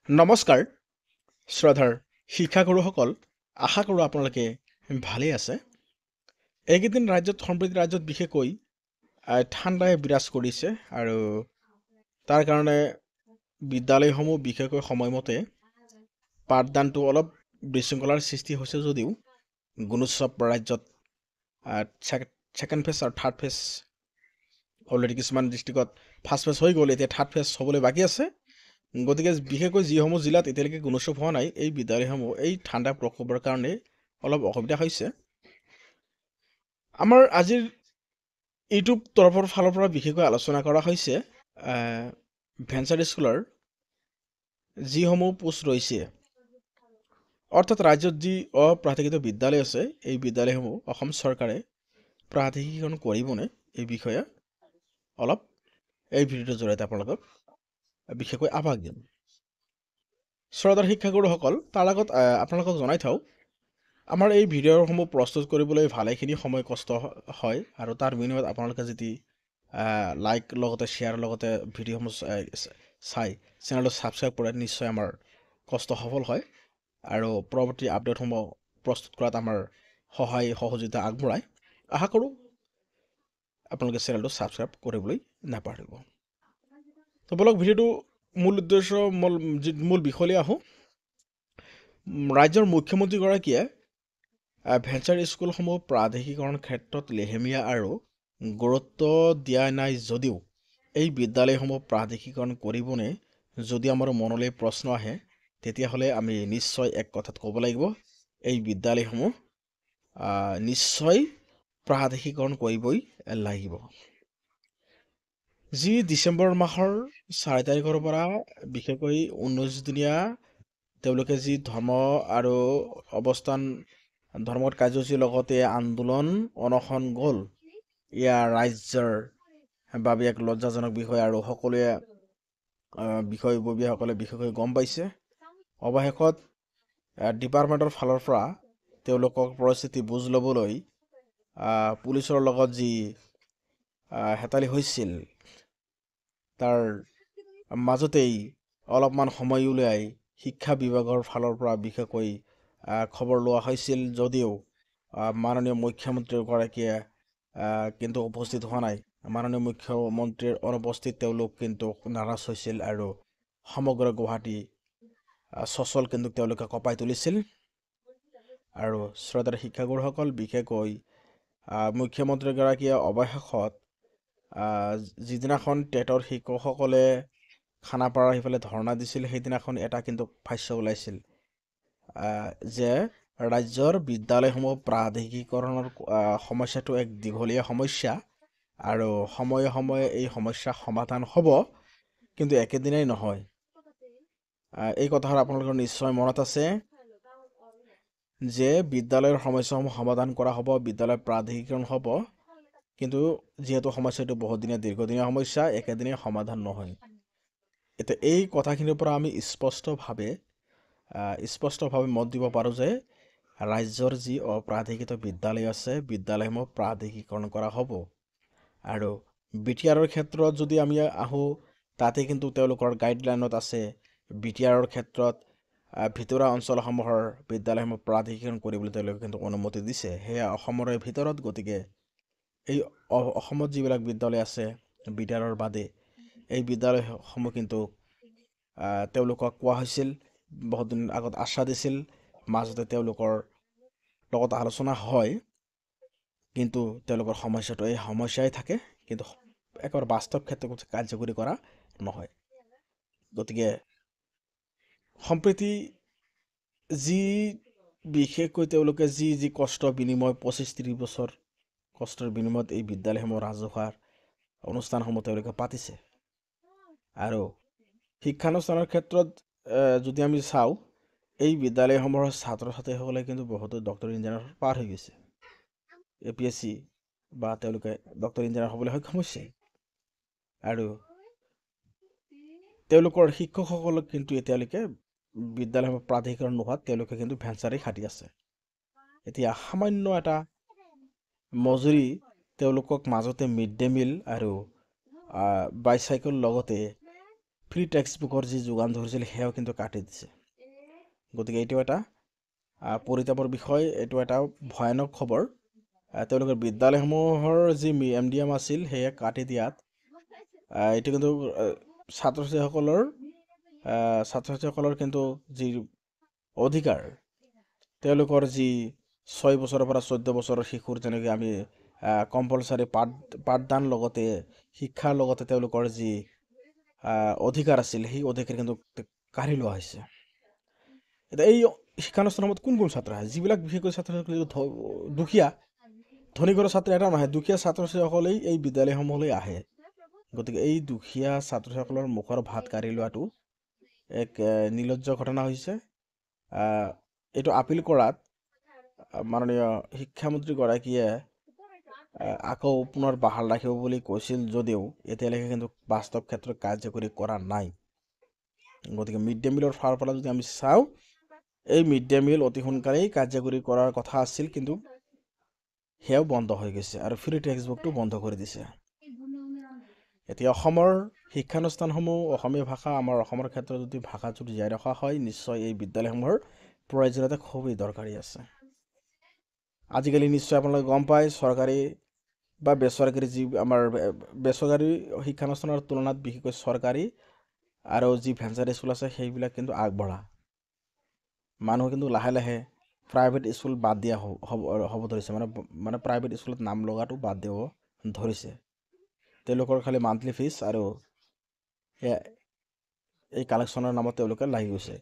নমস্কাৰ শ্ৰদ্ধাৰ শিক্ষাগুৰুসকল, আশা কৰোঁ আপোনালোকে ভালেই আছে। এইকেইদিন সম্প্ৰতি ৰাজ্যত বিশেষকৈ ঠাণ্ডাই বিৰাজ কৰিছে আৰু তাৰ কাৰণে বিদ্যালয়সমূহ বিশেষকৈ সময়মতে পাঠদানটো অলপ বিশৃংখলাৰ সৃষ্টি হৈছে যদিও গুণোৎসৱ ৰাজ্যত ছেকেণ্ড ফেজ আৰু থাৰ্ড ফেজ অলৰেডি কিছুমান ডিষ্ট্ৰিক্টত ফাৰ্ষ্ট ফেজ হৈ গ'ল, এতিয়া থাৰ্ড ফেজ হ'বলৈ বাকী আছে। গতিকে বিশেষকৈ যিসমূহ জিলাত এতিয়ালৈকে গুণোৎসৱ হোৱা নাই, এই বিদ্যালয়সমূহ এই ঠাণ্ডা প্ৰকোপৰ কাৰণে অলপ অসুবিধা হৈছে। আমাৰ আজিৰ ইউটিউব তৰফৰ ফালৰ পৰা বিশেষকৈ আলোচনা কৰা হৈছে ভেঞ্চাৰ স্কুলৰ যিসমূহ পোষ্ট ৰৈছে, অৰ্থাৎ ৰাজ্যত যি অপ্ৰাধিকৃত বিদ্যালয় আছে, এই বিদ্যালয়সমূহ অসম চৰকাৰে প্ৰাধিকৰণ কৰিবনে, এই বিষয়ে অলপ এই ভিডিঅ'টোৰ জৰিয়তে আপোনালোকক বিশেষকৈ আভাস দিম। শ্ৰদ্ধাৰ শিক্ষাগুৰুসকল, তাৰ আগত আপোনালোকক জনাই থওঁ, আমাৰ এই ভিডিঅ'সমূহ প্ৰস্তুত কৰিবলৈ ভালেখিনি সময় কষ্ট হয় আৰু তাৰ বিনিময়ত আপোনালোকে যদি লাইক লগতে শ্বেয়াৰ লগতে ভিডিঅ'সমূহ চাই চেনেলটো ছাবস্ক্ৰাইব কৰে, নিশ্চয় আমাৰ কষ্ট সফল হয় আৰু পৰৱৰ্তী আপডেটসমূহ প্ৰস্তুত কৰাত আমাৰ সহায় সহযোগিতা আগবঢ়ায়। আশা কৰোঁ আপোনালোকে চেনেলটো ছাবস্ক্ৰাইব কৰিবলৈ নাপাহৰিব। তো বলক ভিডিঅ'টো মূল বিষয়লৈ আহোঁ। ৰাজ্যৰ মুখ্যমন্ত্ৰীগৰাকীয়ে ভেঞ্চাৰ স্কুলসমূহ প্ৰাধিকৰণ ক্ষেত্ৰত লেহেমীয়া আৰু গুৰুত্ব দিয়া নাই যদিও এই বিদ্যালয়সমূহ প্ৰাধিকৰণ কৰিবনে, যদি আমাৰ মনলৈ প্ৰশ্ন আহে, তেতিয়াহ'লে আমি নিশ্চয় এক কথাত ক'ব লাগিব, এই বিদ্যালয়সমূহ নিশ্চয় প্ৰাধিকৰণ কৰিবই লাগিব। যি ডিচেম্বৰ মাহৰ 4 তাৰিখৰ পৰা বিশেষকৈ 19 দিনীয়া তেওঁলোকে যি ধৰ্ম আৰু অৱস্থান ধৰ্মত কাৰ্যসূচীৰ লগতে আন্দোলন অনশন গ'ল, এয়া ৰাজ্যৰ বাবে এক লজ্জাজনক বিষয় আৰু সকলোৱে বিষয়ববীয়াসকলে বিশেষকৈ গম পাইছে। অৱশেষত ডিপাৰ্টমেণ্টৰ ফালৰ পৰা তেওঁলোকক পৰিস্থিতি বুজ ল'বলৈ পুলিচৰ লগত যি হেতালি হৈছিল, তাৰ মাজতেই অলপমান সময় উলিয়াই শিক্ষা বিভাগৰ ফালৰ পৰা বিশেষকৈ খবৰ লোৱা হৈছিল যদিও মাননীয় মুখ্যমন্ত্ৰীগৰাকীয়ে কিন্তু উপস্থিত হোৱা নাই। মাননীয় মুখ্যমন্ত্ৰীৰ অনুপস্থিত তেওঁলোক কিন্তু নাৰাজ হৈছিল আৰু সমগ্ৰ গুৱাহাটী সচল কিন্তু তেওঁলোকে কঁপাই তুলিছিল। আৰু শ্ৰদ্ধাৰ শিক্ষাগুৰুসকল, বিশেষকৈ মুখ্যমন্ত্ৰীগৰাকীয়ে অৱশেষত যিদিনাখন টেটৰ শিক্ষকসকলে খানাপাৰাৰ সিফালে ধৰ্ণা দিছিল, সেইদিনাখন এটা কিন্তু ভাষ্য ওলাইছিল যে ৰাজ্যৰ বিদ্যালয়সমূহ প্ৰাধিকৰণৰ সমস্যাটো এক দীঘলীয়া সমস্যা আৰু সময়ে সময়ে এই সমস্যা সমাধান হ'ব, কিন্তু একেদিনাই নহয়। এই কথাষাৰ আপোনালোকৰ নিশ্চয় মনত আছে যে বিদ্যালয়ৰ সমস্যাসমূহ সমাধান কৰা হ'ব, বিদ্যালয় প্ৰাধিকৰণ হ'ব, কিন্তু যিহেতু সমস্যাটো বহুদিনীয়া দীৰ্ঘদিনীয়া সমস্যা, একেদিনাই সমাধান নহয়। এতিয়া এই কথাখিনিৰ পৰা আমি স্পষ্টভাৱে মত দিব পাৰোঁ যে ৰাজ্যৰ যি অপ্ৰাধিকৃত বিদ্যালয় আছে, বিদ্যালয়সমূহ প্ৰাধিকৰণ কৰা হ'ব। আৰু বিটিআৰৰ ক্ষেত্ৰত যদি আমি আহোঁ, তাতে কিন্তু তেওঁলোকৰ গাইডলাইনত আছে, বিটিআৰৰ ক্ষেত্ৰত ভিতৰুৱা অঞ্চলসমূহৰ বিদ্যালয়সমূহ প্ৰাধিকৰণ কৰিবলৈ তেওঁলোকে কিন্তু অনুমতি দিছে, সেয়া অসমৰে ভিতৰত। গতিকে এই অসমত যিবিলাক বিদ্যালয় আছে বিটিআৰৰ বাদে, এই বিদ্যালয়সমূহ কিন্তু তেওঁলোকক কোৱা হৈছিল, বহুত দিন আগত আশ্বাস দিছিল, মাজতে তেওঁলোকৰ লগত আলোচনা হয়, কিন্তু তেওঁলোকৰ সমস্যাটো এই সমস্যাই থাকে, কিন্তু একেবাৰে বাস্তৱ ক্ষেত্ৰত কাৰ্যকৰী কৰা নহয়। গতিকে সম্প্ৰতি যি বিশেষকৈ তেওঁলোকে যি কষ্ট বিনিময় 25-30 বছৰ কষ্টৰ বিনিময়ত এই বিদ্যালয়সমূহ ৰাজহুৱা অনুষ্ঠানসমূহ তেওঁলোকে পাতিছে। আৰু শিক্ষানুষ্ঠানৰ ক্ষেত্ৰত যদি আমি চাওঁ, এই বিদ্যালয়সমূহৰ ছাত্ৰ ছাত্ৰীসকলে কিন্তু বহুতো ডক্টৰ ইঞ্জিনিয়াৰ পাৰ হৈ গৈছে, APSC বা তেওঁলোকে ডক্টৰ ইঞ্জিনিয়াৰ হ'বলৈ সক্ষম হৈছে। আৰু তেওঁলোকৰ শিক্ষকসকলক কিন্তু এতিয়ালৈকে বিদ্যালয়সমূহ প্ৰাধিকৰণ নোহোৱাত তেওঁলোকে কিন্তু ভেঞ্চাৰেই খাটি আছে। এতিয়া সামান্য এটা মজুৰি তেওঁলোকক মাজতে মিড ডে মিল আৰু বাইচাইকেল লগতে ফ্ৰী টেক্সট বুকৰ যি যোগান ধৰিছিল সেয়াও কিন্তু কাটি দিছে। গতিকে এইটো এটা পৰিতাপৰ বিষয়, এইটো এটা ভয়ানক খবৰ। তেওঁলোকৰ বিদ্যালয়সমূহৰ যি MDM আছিল সেয়া কাটি দিয়াত এইটো কিন্তু ছাত্ৰ ছাত্ৰীসকলৰ কিন্তু যি অধিকাৰ, তেওঁলোকৰ যি 6 বছৰৰ পৰা 14 বছৰৰ শিশুৰ যেনেকৈ আমি কম্পালচাৰী পাঠদান লগতে শিক্ষাৰ লগতে তেওঁলোকৰ যি অধিকাৰ আছিল সেই অধিকাৰ কিন্তু কাঢ়ি লোৱা হৈছে। এতিয়া এই শিক্ষানুষ্ঠানত কোন কোন ছাত্ৰ আহে? যিবিলাক বিশেষকৈ ছাত্ৰ ছাত্ৰী দুখীয়া, ধনী ঘৰৰ ছাত্ৰ এটা নহয়, দুখীয়া ছাত্ৰ ছাত্ৰীসকলেই এই বিদ্যালয়সমূহলৈ আহে। গতিকে এই দুখীয়া ছাত্ৰ ছাত্ৰীসকলৰ মুখৰ ভাত কাঢ়ি লোৱাটো এক নিৰ্লজ্জ ঘটনা হৈছে। এইটো আপিল কৰাত মাননীয় শিক্ষামন্ত্ৰীগৰাকীয়ে আকৌ পুনৰ বাহাল ৰাখিব বুলি কৈছিল যদিও এতিয়ালৈকে কিন্তু বাস্তৱ ক্ষেত্ৰত কাৰ্যকৰী কৰা নাই। গতিকে মিড ডে মিলৰ ফালৰ পৰা যদি আমি চাওঁ, এই মিড ডে মিল অতি সোনকালেই কাৰ্যকৰী কৰাৰ কথা আছিল, কিন্তু সেয়াও বন্ধ হৈ গৈছে আৰু ফ্ৰী টেক্সট বুকটো বন্ধ কৰি দিছে। এতিয়া অসমৰ শিক্ষানুষ্ঠানসমূহ অসমীয়া ভাষা, আমাৰ অসমৰ ক্ষেত্ৰত যদি ভাষাটো জীয়াই ৰখা হয়, নিশ্চয় এই বিদ্যালয়সমূহৰ প্ৰয়োজনীয়তা খুবেই দৰকাৰী আছে। আজিকালি নিশ্চয় আপোনালোকে গম পায়, চৰকাৰী বা বেচৰকাৰী যি আমাৰ বেচৰকাৰী শিক্ষানুষ্ঠানৰ তুলনাত বিশেষকৈ চৰকাৰী আৰু যি ভেঞ্চাৰ স্কুল আছে সেইবিলাক কিন্তু আগবঢ়া। মানুহ কিন্তু লাহে লাহে প্ৰাইভেট স্কুল বাদ দিয়া হ'ব ধৰিছে, মানে প্ৰাইভেট স্কুলত নাম লগাটো বাদ দিব ধৰিছে। তেওঁলোকৰ খালি মান্থলি ফিজ আৰু এই কালেকশ্যনৰ নামত তেওঁলোকে লাগি গৈছে।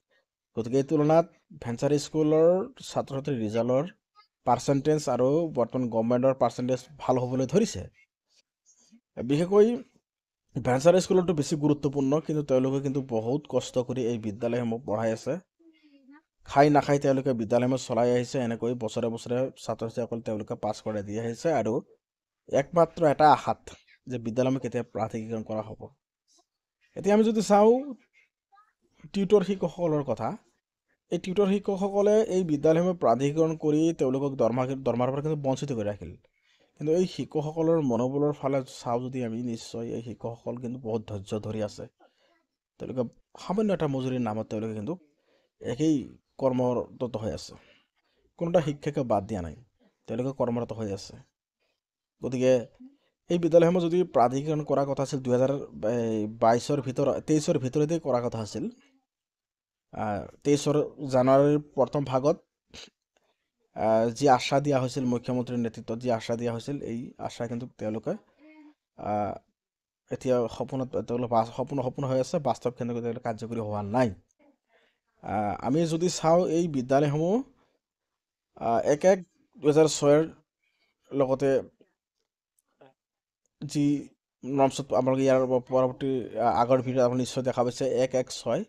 গতিকে এই তুলনাত ভেঞ্চাৰ স্কুলৰ ছাত্ৰ ছাত্ৰীৰ ৰিজাল্টৰ পাৰ্চেণ্টেজ আৰু বৰ্তমান গভৰ্ণমেণ্টৰ পাৰ্চেণ্টেজ ভাল হ'বলৈ ধৰিছে। বিশেষকৈ ভেঞ্চাৰ স্কুলতো বেছি গুৰুত্বপূৰ্ণ, কিন্তু তেওঁলোকে কিন্তু বহুত কষ্ট কৰি এই বিদ্যালয়সমূহ পঢ়াই আছে। খাই নাখাই তেওঁলোকে বিদ্যালয়সমূহ চলাই আহিছে। এনেকৈ বছৰে বছৰে ছাত্ৰ ছাত্ৰীসকল তেওঁলোকে পাছ কৰাই দি আহিছে আৰু একমাত্ৰ এটা আশাত যে বিদ্যালয়সমূহ কেতিয়া প্ৰাধিকৰণ কৰা হ'ব। এতিয়া আমি যদি চাওঁ টিউটৰ শিক্ষকসকলৰ কথা, এই টিউটৰ শিক্ষকসকলে এই বিদ্যালয়সমূহ প্ৰাধিকৰণ কৰি তেওঁলোকক দৰমহাৰ পৰা কিন্তু বঞ্চিত কৰি ৰাখিল। কিন্তু এই শিক্ষকসকলৰ মনোবলৰ ফালে চাওঁ যদি আমি, নিশ্চয় এই শিক্ষকসকল কিন্তু বহুত ধৈৰ্য ধৰি আছে। তেওঁলোকে সামান্য এটা মজুৰিৰ নামত তেওঁলোকে কিন্তু একেই কৰ্মৰত হৈ আছে। কোনো এটা শিক্ষকে বাদ দিয়া নাই, তেওঁলোকে কৰ্মৰত হৈ আছে। গতিকে এই বিদ্যালয়সমূহ যদি প্ৰাধিকৰণ কৰাৰ কথা আছিল 2023 ভিতৰতে কৰাৰ কথা আছিল। 23 জানুৱাৰীৰ প্ৰথম ভাগত যি আশ্বাস দিয়া হৈছিল, মুখ্যমন্ত্ৰীৰ নেতৃত্বত যি আশ্বাস দিয়া হৈছিল, এই আশ্বাস কিন্তু তেওঁলোকে এতিয়া সপোন হৈ আছে, বাস্তৱ কেন্দ্ৰ কাৰ্যকৰী হোৱা নাই। আমি যদি চাওঁ এই বিদ্যালয়সমূহ 1/1/2006 লগতে যি নমছত আপোনালোকে ইয়াৰ পৰৱৰ্তী আগৰ ভিডিঅ'ত আপুনি নিশ্চয় দেখা পাইছে, 1/1/6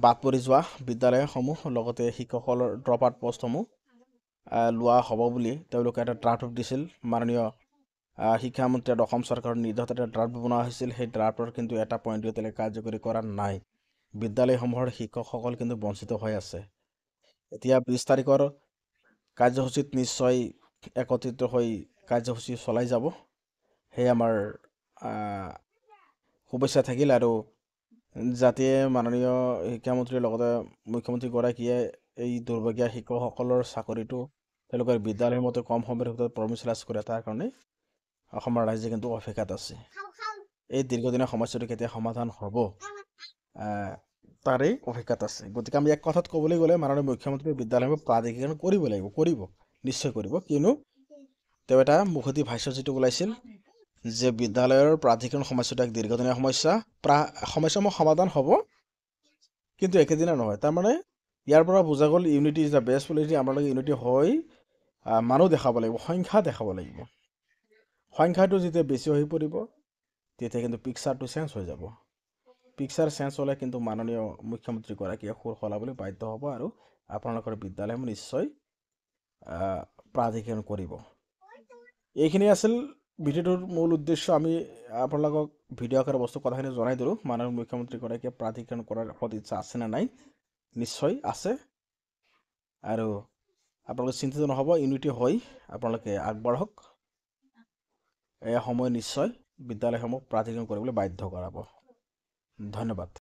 বাদ পৰি যোৱা বিদ্যালয়সমূহ লগতে শিক্ষকসকলৰ ড্ৰপ আউট পষ্টসমূহ লোৱা হ'ব বুলি তেওঁলোকে এটা ড্ৰাফ্ট দিছিল। মাননীয় শিক্ষামন্ত্ৰী অসম চৰকাৰৰ নিৰ্দেশত এটা ড্ৰাফ্ট বনোৱা হৈছিল। সেই ড্ৰাফ্টৰ কিন্তু এটা পইণ্ট এতিয়ালৈকে কাৰ্যকৰী কৰা নাই। বিদ্যালয়সমূহৰ শিক্ষকসকল কিন্তু বঞ্চিত হৈ আছে। এতিয়া 20 তাৰিখৰ কাৰ্যসূচীত নিশ্চয় একত্ৰিত হৈ কাৰ্যসূচী চলাই যাব, সেয়ে আমাৰ শুভেচ্ছা থাকিল। আৰু যাতে মাননীয় শিক্ষামন্ত্ৰীৰ লগতে মুখ্যমন্ত্ৰীগৰাকীয়ে এই দুৰ্ভগীয়া শিক্ষকসকলৰ চাকৰিটো তেওঁলোকৰ বিদ্যালয়সমূহতে কম সময়ৰ ভিতৰত প্ৰমিচলাইজ কৰে, তাৰ কাৰণে অসমৰ ৰাইজে কিন্তু অপেক্ষাত আছে। এই দীৰ্ঘদিনীয়া সমস্যাটো কেতিয়া সমাধান হ'ব তাৰেই অপেক্ষাত আছে। গতিকে আমি এক কথাত ক'বলৈ গ'লে মাননীয় মুখ্যমন্ত্ৰীয়ে বিদ্যালয়সমূহ প্ৰাধিকৰণ কৰিব, নিশ্চয় কৰিব। কিয়নো তেওঁ এটা মুখতি ভাষ্য যিটো ওলাইছিল যে বিদ্যালয়ৰ প্ৰাধিকৰণ সমস্যাটো এক দীৰ্ঘদিনীয়া সমস্যা, সমস্যাসমূহ সমাধান হ'ব কিন্তু একেদিনা নহয়। তাৰমানে ইয়াৰ পৰা বুজা গ'ল unity is the best policy. আপোনালোকে ইউনিটি হৈ মানুহ দেখাব লাগিব, সংখ্যা দেখাব লাগিব। সংখ্যাটো যেতিয়া বেছি হৈ পৰিব তেতিয়া কিন্তু পিকচাৰটো চেঞ্জ হৈ যাব। পিকচাৰ চেঞ্জ হ'লে কিন্তু মাননীয় মুখ্যমন্ত্ৰীগৰাকীয়ে সুৰ সলাবলৈ বাধ্য হ'ব আৰু আপোনালোকৰ বিদ্যালয়সমূহ নিশ্চয় প্ৰাধিকৰণ কৰিব। এইখিনি আছিল ভিডিঅ'টোৰ মূল উদ্দেশ্য। আমি আপোনালোকক ভিডিঅ' আকাৰৰ বস্তু কথাখিনি জনাই দিলোঁ। মাননীয় মুখ্যমন্ত্ৰীগৰাকীয়ে প্ৰাধিকৰণ কৰাৰ ইচ্ছা আছে নে নাই? নিশ্চয় আছে। আৰু আপোনালোকে চিন্তিত নহ'ব, ইউনিটি হৈ আপোনালোকে আগবাঢ়ক। এই সময় নিশ্চয় বিদ্যালয়সমূহ প্ৰাধিকৰণ কৰিবলৈ বাধ্য কৰাব। ধন্যবাদ।